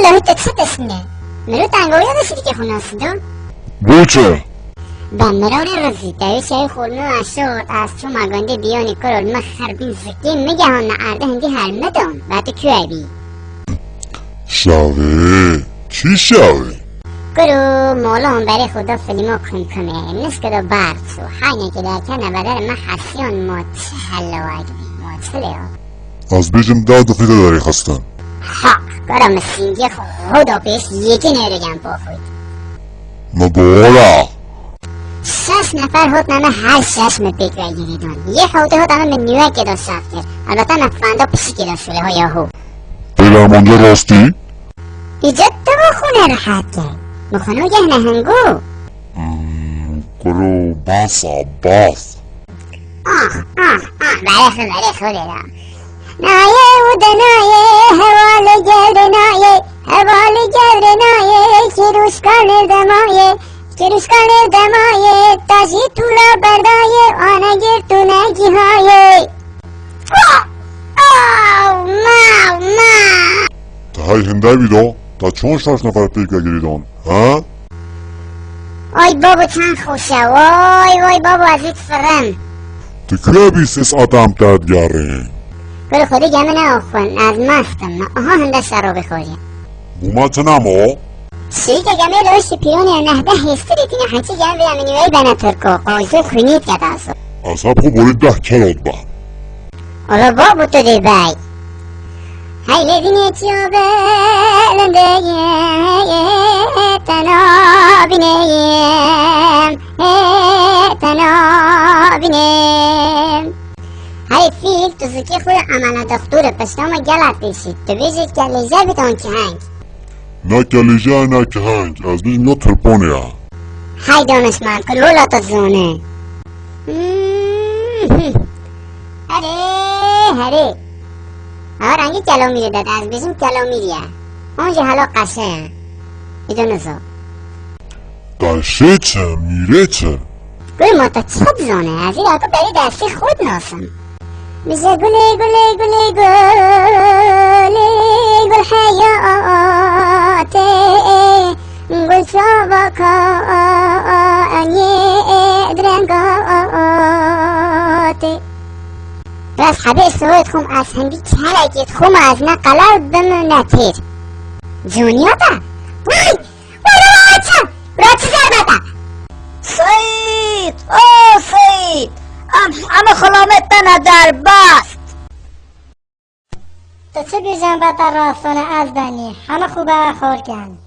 الهی تتسدسنه مرو تنگویا داشتی که خوناسیدون بوچه بمراری رزی دویشه خورنو اشور از چو مگنده بیانی کرول مخربین زکی میگه ها نعرده هندی هرمدون بعد کیوی بی شاوه چی شاوه؟ کرو مولا هم برای خدا فیلمو کنه نسکدو برسو حینه که در کنه بدر ما حسیان متحل واجبی متحله از بیجم داد و فیده داری خستن حق کرو مسینگی خدا پیش یکی نرگم پاخوید مبارا 6 نفر هات نمه هر 6 مپیک بگیریدون یه حوته هات همه نیوه که داشت شفت کرد البته نفنده پشی که داشت شده ها یاهو بلم اونجا راستی؟ ایجاد تو خونه راحت کرد مخانو گه نهنگو کرو باسا باس بله خوده دا نایه و دنایه حوال گرد نایه کروش کنه دمایه تاشی طولا بردایه آنگیر تو نگی هایه ما تا های هنده بیدو تا چون 6 نفر پیک بگیریدون ها؟ وای بابا چند خوشه وای بابا ازیت فرم تو که 20 ساعتم تدگره برو خودی گمه نه آخون از مستم آها هنده سر رو بخوری بومت نمو شیی که گمه روشی پیرونی نهده هستری تینه هنچی گمه بیامنیوی بنا ترکو قوزه خونید که دازو اصاب خو بولید 10 کلات با اولا بابا تو دی بای هی لذینی چیو بلنده تنابینیم هی فیل تو زکی خوی عمل دختور پشتام گلت بشید تو بیشید که لیجه بیتون که هنگ نه کلیجه نه که هنگ از بیجم یا ترپونه ها هی دانشمند کلولا تا زونه هره رنگی کلو میره داد از بیشم کلو میریه اونجا حالا قشه ایدونزو قشه چه میره چه گل ما تا چه بزانه از این اکا بری دستی خود ناسم میشه گل حیاته گل چابکانی درنگاته راست حبه سوید خوم از هندی چلکیت خوم از نه قلب بمونه تیر جونیا تا وای راچه زربتا سعید سعید همه خلامت تنه در بست تو چه بیجن بتا راستانه از دنی همه خوبه خور کن